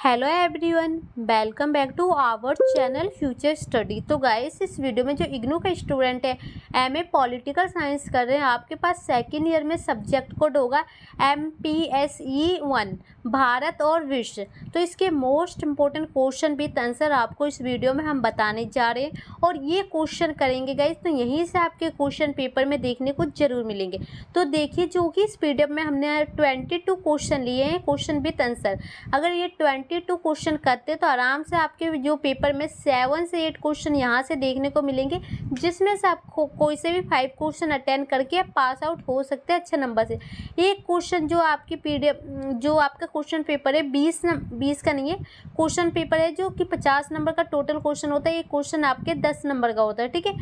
Hello everyone, welcome back to our channel future study. तो guys, इस video में जो इग्नू का स्टूडेंट है एमए पॉलिटिकल साइंस कर रहे हैं, आपके पास सेकेंड ईयर में सब्जेक्ट कोड होगा MPSE 1 भारत और विश्व। तो इसके most important question with answer आपको इस वीडियो में हम बताने जा रहे हैं और ये क्वेश्चन करेंगे गाइस, तो यहीं से आपके क्वेश्चन पेपर में देखने को जरूर मिलेंगे। तो देखिए, जो कि इस पीडीएफ में हमने 22 क्वेश्चन लिए हैं क्वेश्चन विद आंसर। अगर ये 22 क्वेश्चन करते तो आराम से आपके जो पेपर में 7 से 8 क्वेश्चन यहाँ से देखने को मिलेंगे, जिसमें से आप कोई से भी 5 क्वेश्चन अटेंड करके आप पास आउट हो सकते हैं अच्छे नंबर से। एक क्वेश्चन जो आपकी पीडीएफ जो आपका क्वेश्चन पेपर है 20 का नहीं है, क्वेश्चन पेपर है जो कि 50 नंबर का टोटल क्वेश्चन होता है। ये क्वेश्चन आपके 10 नंबर का होता है, ठीक है।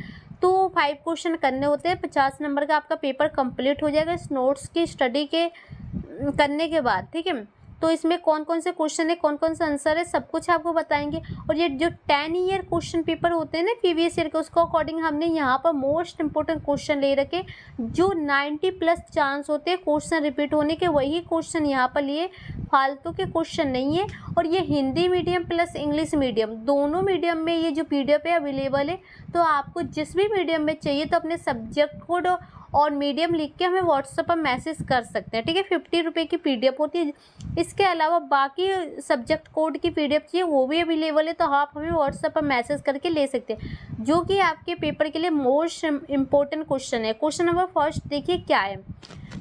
तो 5 क्वेश्चन करने होते हैं, 50 नंबर का आपका पेपर कंप्लीट हो जाएगा इस नोट्स की स्टडी के करने के बाद, ठीक है। तो इसमें कौन कौन से क्वेश्चन है, कौन कौन सा आंसर है, सब कुछ आपको बताएंगे। और ये जो 10 ईयर क्वेश्चन पेपर होते हैं ना प्रीवियस ईयर के, उसको अकॉर्डिंग हमने यहाँ पर मोस्ट इंपोर्टेंट क्वेश्चन ले रखे जो 90+ चांस होते हैं क्वेश्चन रिपीट होने के, वही क्वेश्चन यहाँ पर लिए, फालतू के क्वेश्चन नहीं है। और ये Hindi medium plus English medium दोनों मीडियम में ये जो पीडीएफ है अवेलेबल है। तो आपको जिस भी मीडियम में चाहिए तो अपने सब्जेक्ट कोड और मीडियम लिख के हमें व्हाट्सएप पर मैसेज कर सकते हैं, ठीक है। 50 रुपये की पीडीएफ होती है। इसके अलावा बाकी सब्जेक्ट कोड की पीडीएफ चाहिए वो भी अवेलेबल है, तो आप हमें व्हाट्सएप पर मैसेज करके ले सकते हैं, जो कि आपके पेपर के लिए मोस्ट इम्पोर्टेंट क्वेश्चन है। क्वेश्चन नंबर फर्स्ट देखिए क्या है,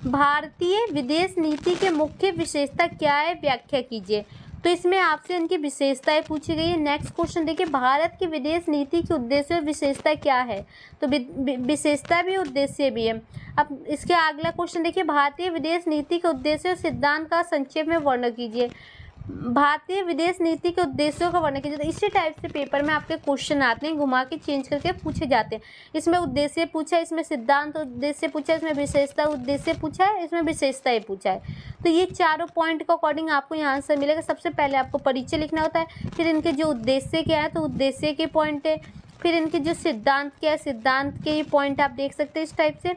भारतीय विदेश नीति के मुख्य विशेषता क्या है, व्याख्या कीजिए। तो इसमें आपसे इनकी विशेषताएं पूछी गई है। नेक्स्ट क्वेश्चन देखिए, भारत की विदेश नीति की उद्देश्य और विशेषता क्या है। तो विशेषता भी उद्देश्य भी है। अब इसके अगला क्वेश्चन देखिए, भारतीय विदेश नीति के उद्देश्य और सिद्धांत का संक्षेप में वर्णन कीजिए। भारतीय विदेश नीति के उद्देश्यों का वर्णन कीजिए। तो इसी टाइप से पेपर में आपके क्वेश्चन आते हैं, घुमा के चेंज करके पूछे जाते हैं। इसमें उद्देश्य पूछा है, इसमें सिद्धांत उद्देश्य पूछा है, इसमें विशेषता उद्देश्य पूछा है, इसमें विशेषताएं पूछा है। तो ये चारों पॉइंट के अकॉर्डिंग आपको यहाँ आंसर मिलेगा। सबसे पहले आपको परिचय लिखना होता है, फिर इनके जो उद्देश्य क्या है तो उद्देश्य के पॉइंट है, फिर इनके जो सिद्धांत क्या है सिद्धांत के पॉइंट आप देख सकते हैं इस टाइप से,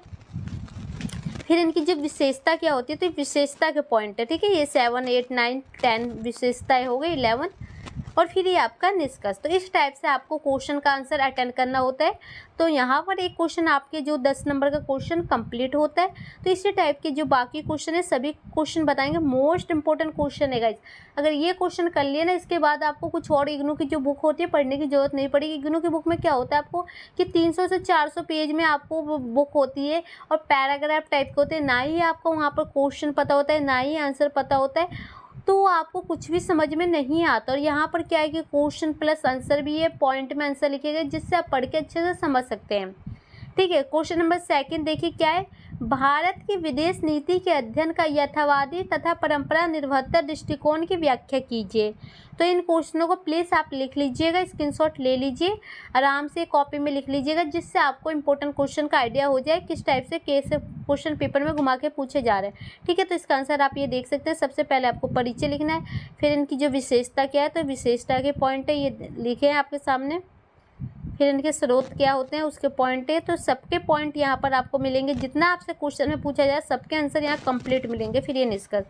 फिर इनकी जो विशेषता क्या होती है तो विशेषता के पॉइंट है, ठीक है। ये 7, 8, 9, 10 विशेषताएं हो गई, 11, और फिर ये आपका निष्कर्ष। तो इस टाइप से आपको क्वेश्चन का आंसर अटेंड करना होता है। तो यहाँ पर एक क्वेश्चन आपके जो 10 नंबर का क्वेश्चन कंप्लीट होता है। तो इसी टाइप के जो बाकी क्वेश्चन है सभी क्वेश्चन बताएंगे। मोस्ट इंपॉर्टेंट क्वेश्चन है गाइस, अगर ये क्वेश्चन कर लिए ना, इसके बाद आपको कुछ और इग्नू की जो बुक होती है पढ़ने की जरूरत नहीं पड़ेगी। इग्नू की बुक में क्या होता है आपको कि 300 से 400 पेज में आपको बुक होती है और पैराग्राफ टाइप के होते हैं, ना ही आपको वहाँ पर क्वेश्चन पता होता है ना ही आंसर पता होता है, तो आपको कुछ भी समझ में नहीं आता। और यहाँ पर क्या है कि क्वेश्चन प्लस आंसर भी है, पॉइंट में आंसर लिखे गए जिससे आप पढ़ के अच्छे से समझ सकते हैं, ठीक है। क्वेश्चन नंबर सेकंड देखिए क्या है, भारत की विदेश नीति के अध्ययन का यथावादी तथा परंपरा निर्भरता दृष्टिकोण की व्याख्या कीजिए। तो इन क्वेश्चनों को प्लीज़ आप लिख लीजिएगा, स्क्रीनशॉट ले लीजिए, आराम से कॉपी में लिख लीजिएगा, जिससे आपको इंपॉर्टेंट क्वेश्चन का आइडिया हो जाए किस टाइप से कैसे क्वेश्चन पेपर में घुमा के पूछे जा रहे हैं, ठीक है। तो इसका आंसर आप ये देख सकते हैं। सबसे पहले आपको परिचय लिखना है, फिर इनकी जो विशेषता क्या है तो विशेषता के पॉइंट है ये लिखे हैं आपके सामने, फिर इनके स्रोत क्या होते हैं उसके पॉइंट है। तो सबके पॉइंट यहाँ पर आपको मिलेंगे, जितना आपसे क्वेश्चन में पूछा जाए सबके आंसर यहाँ कंप्लीट मिलेंगे। फिर ये निष्कर्ष,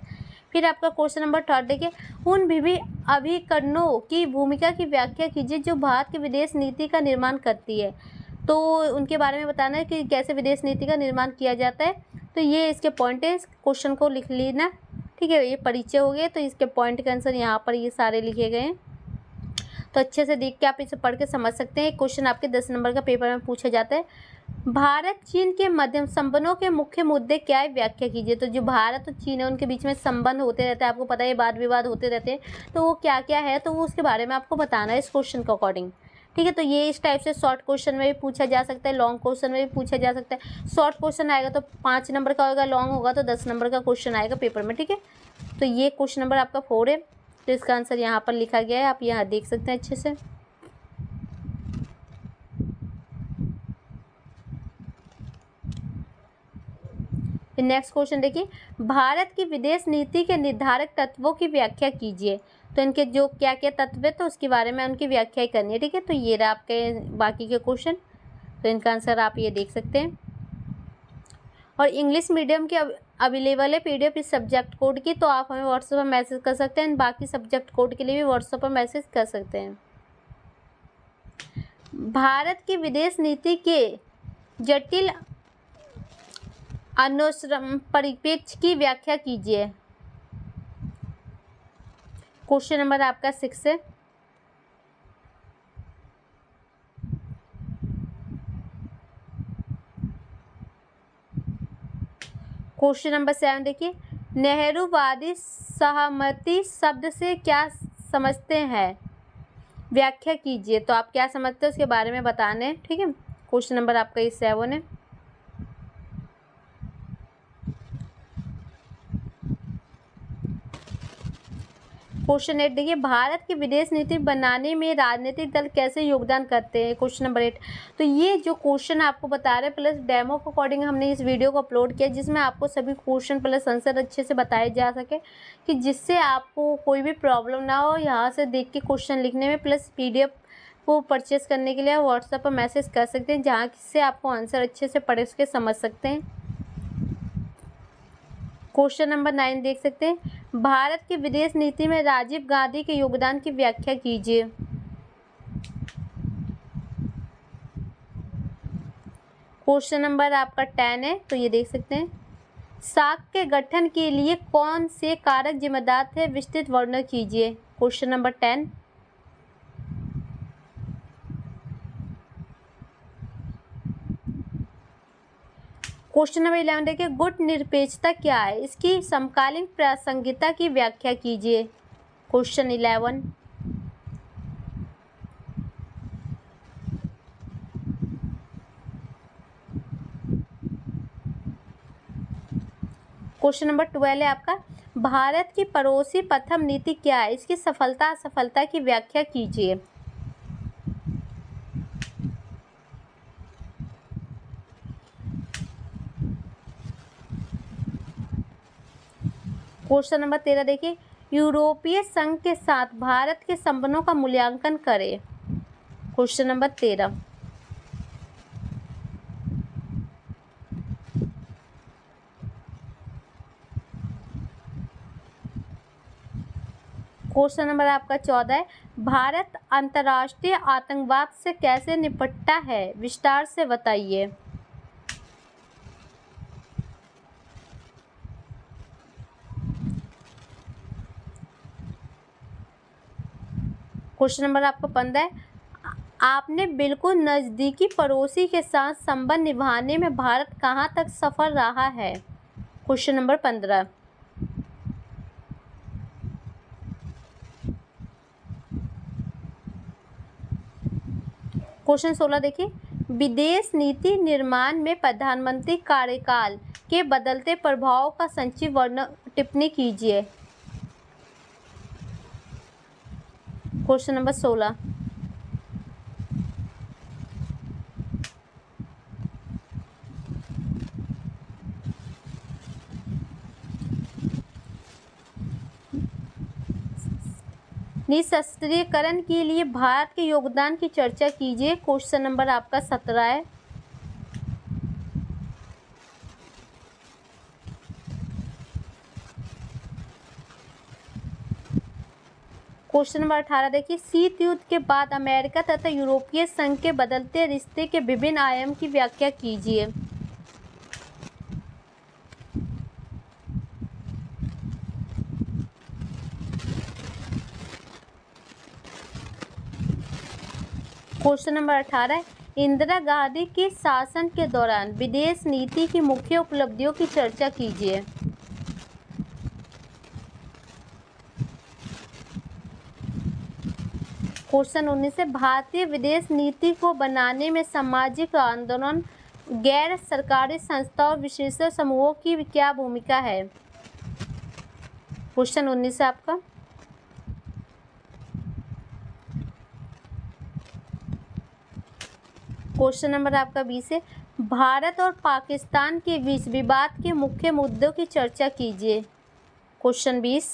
फिर आपका क्वेश्चन नंबर 3 देखिए, उन अभिकरणों की भूमिका की व्याख्या कीजिए जो भारत की विदेश नीति का निर्माण करती है। तो उनके बारे में बताना है कि कैसे विदेश नीति का निर्माण किया जाता है। तो ये इसके पॉइंट है, इस क्वेश्चन को लिख लेना, ठीक है। ये परिचय हो गए, तो इसके पॉइंट के आंसर यहाँ पर ये सारे लिखे गए हैं। तो अच्छे से देख के आप इसे पढ़ के समझ सकते हैं। एक क्वेश्चन आपके 10 नंबर का पेपर में पूछा जाता है, भारत चीन के मध्यम संबंधों के मुख्य मुद्दे क्या है, व्याख्या कीजिए। तो जो भारत और चीन है उनके बीच में संबंध होते रहते हैं, आपको पता है वाद विवाद होते रहते हैं, तो वो क्या क्या है तो वो उसके बारे में आपको बताना है इस क्वेश्चन के अकॉर्डिंग, ठीक है। तो ये इस टाइप से शॉर्ट क्वेश्चन में भी पूछा जा सकता है, लॉन्ग क्वेश्चन में भी पूछा जा सकता है। शॉर्ट क्वेश्चन आएगा तो 5 नंबर का होगा, लॉन्ग होगा तो 10 नंबर का क्वेश्चन आएगा पेपर में, ठीक है। तो ये क्वेश्चन नंबर आपका 4 है, तो इसका आंसर यहाँ पर लिखा गया है, आप यहाँ देख सकते हैं अच्छे से। नेक्स्ट क्वेश्चन देखिए, भारत की विदेश नीति के निर्धारक तत्वों की व्याख्या कीजिए। तो इनके जो क्या क्या तत्व है तो उसके बारे में उनकी व्याख्या करनी है, ठीक है। तो ये रहा आपके बाकी के क्वेश्चन, तो इनका आंसर आप ये देख सकते हैं। और इंग्लिश मीडियम के अवेलेबल है पीडीएफ इस सब्जेक्ट कोड की, तो आप हमें व्हाट्सएप पर मैसेज कर सकते हैं। बाकी सब्जेक्ट कोड के लिए भी व्हाट्सएप पर मैसेज कर सकते हैं। भारत की विदेश नीति के जटिल अनुश्रम परिप्रेक्ष्य की व्याख्या कीजिए। क्वेश्चन नंबर आपका 6 है। क्वेश्चन नंबर 7 देखिए, नेहरूवादी सहमति शब्द से क्या समझते हैं, व्याख्या कीजिए। तो आप क्या समझते हैं उसके बारे में बताना है, ठीक है। क्वेश्चन नंबर आपका ये 7 है। क्वेश्चन 8 देखिए, भारत की विदेश नीति बनाने में राजनीतिक दल कैसे योगदान करते हैं। Question number 8। तो ये जो क्वेश्चन आपको बता रहे हैं प्लस डेमो के अकॉर्डिंग हमने इस वीडियो को अपलोड किया, जिसमें आपको सभी क्वेश्चन प्लस आंसर अच्छे से बताए जा सके, कि जिससे आपको कोई भी प्रॉब्लम ना हो यहाँ से देख के क्वेश्चन लिखने में। प्लस पीडीएफ को परचेस करने के लिए व्हाट्सएप पर मैसेज कर सकते हैं, जहाँ से आपको आंसर अच्छे से पढ़ के समझ सकते हैं। क्वेश्चन नंबर 9 देख सकते हैं, भारत की विदेश नीति में राजीव गांधी के योगदान की व्याख्या कीजिए। क्वेश्चन नंबर आपका 10 है, तो ये देख सकते हैं, सार्क के गठन के लिए कौन से कारक जिम्मेदार थे, विस्तृत वर्णन कीजिए। Question number 10। क्वेश्चन नंबर 11 देखिए, गुट निरपेक्षता क्या है, इसकी समकालीन प्रासंगिकता की व्याख्या कीजिए। क्वेश्चन 11। क्वेश्चन नंबर 12 है आपका, भारत की पड़ोसी प्रथम नीति क्या है, इसकी सफलता असफलता की व्याख्या कीजिए। क्वेश्चन नंबर 13 देखिए, यूरोपीय संघ के साथ भारत के संबंधों का मूल्यांकन करें। Question number 13। क्वेश्चन नंबर आपका 14 है, भारत अंतर्राष्ट्रीय आतंकवाद से कैसे निपटता है, विस्तार से बताइए। क्वेश्चन नंबर आपका 15 है, आपने बिल्कुल नज़दीकी पड़ोसी के साथ संबंध निभाने में भारत कहाँ तक सफल रहा है। Question number 15। क्वेश्चन 16 देखिए, विदेश नीति निर्माण में प्रधानमंत्री कार्यकाल के बदलते प्रभाव का संक्षिप्त वर्णन टिप्पणी कीजिए। Question number 16। निशस्त्रीकरण के लिए भारत के योगदान की चर्चा कीजिए। क्वेश्चन नंबर आपका 17 है। क्वेश्चन नंबर 18 देखिए, शीत युद्ध के बाद अमेरिका तथा यूरोपीय संघ के बदलते रिश्ते के विभिन्न आयाम की व्याख्या कीजिए। क्वेश्चन नंबर 18, इंदिरा गांधी के शासन के दौरान विदेश नीति की मुख्य उपलब्धियों की चर्चा कीजिए। क्वेश्चन 19 है, भारतीय विदेश नीति को बनाने में सामाजिक आंदोलन, गैर सरकारी संस्थाओं, विशेष समूहों की क्या भूमिका है। क्वेश्चन 19 है आपका। क्वेश्चन नंबर आपका 20 है, भारत और पाकिस्तान के बीच विवाद के मुख्य मुद्दों की चर्चा कीजिए। क्वेश्चन 20।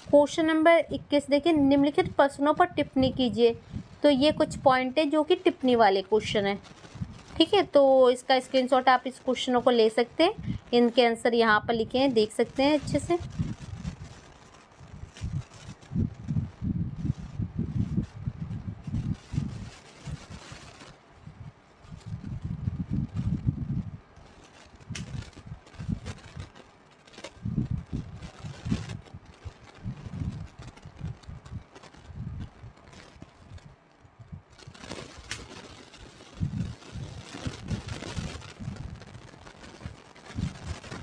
क्वेश्चन नंबर 21 देखिए, निम्नलिखित प्रश्नों पर टिप्पणी कीजिए। तो ये कुछ पॉइंट है जो कि टिप्पणी वाले क्वेश्चन है। ठीक है, तो इसका स्क्रीनशॉट आप इस क्वेश्चनों को ले सकते हैं। इनके आंसर यहाँ पर लिखे हैं, देख सकते हैं अच्छे से।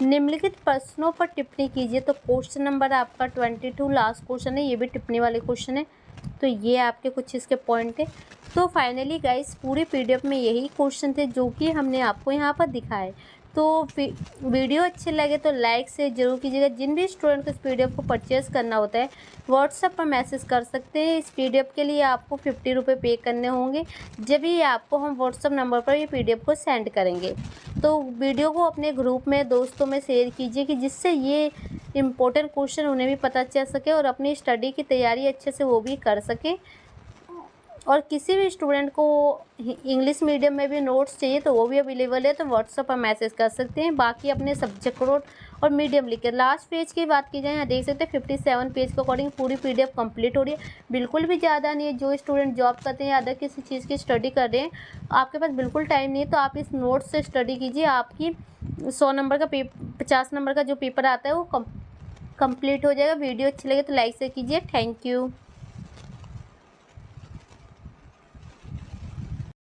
निम्नलिखित प्रश्नों पर टिप्पणी कीजिए। तो क्वेश्चन नंबर आपका 22 लास्ट क्वेश्चन है, ये भी टिप्पणी वाले क्वेश्चन है। तो ये आपके कुछ इसके पॉइंट है। तो फाइनली गाइस पूरी पीडीएफ में यही क्वेश्चन थे जो कि हमने आपको यहाँ पर दिखाए। तो वीडियो अच्छे लगे तो लाइक से ज़रूर कीजिएगा। जिन भी स्टूडेंट को इस पीडीएफ को परचेज़ करना होता है व्हाट्सएप पर मैसेज कर सकते हैं। इस पीडीएफ के लिए आपको 50 रुपये पे करने होंगे, जब ये आपको हम व्हाट्सएप नंबर पर ये पीडीएफ को सेंड करेंगे। तो वीडियो को अपने ग्रुप में दोस्तों में शेयर कीजिए कि जिससे ये इम्पोर्टेंट क्वेश्चन उन्हें भी पता चल सके और अपनी स्टडी की तैयारी अच्छे से वो भी कर सके। और किसी भी स्टूडेंट को इंग्लिश मीडियम में भी नोट्स चाहिए तो वो भी अवेलेबल है, तो व्हाट्सएप पर मैसेज कर सकते हैं। बाकी अपने सब्जेक्ट कोड और मीडियम लिख के लास्ट पेज की बात की जाए, यहाँ देख सकते हैं 57 पेज के अकॉर्डिंग पूरी पीडीएफ कंप्लीट हो रही है। बिल्कुल भी ज़्यादा नहीं है। जो स्टूडेंट जॉब करते हैं या अदर किसी चीज़ की स्टडी कर रहे हैं, आपके पास बिल्कुल टाइम नहीं है, तो आप इस नोट्स से स्टडी कीजिए। आपकी 100 नंबर का 50 नंबर का जो पेपर आता है वो कंप्लीट हो जाएगा। वीडियो अच्छी लगे तो लाइक से कीजिए। Thank you.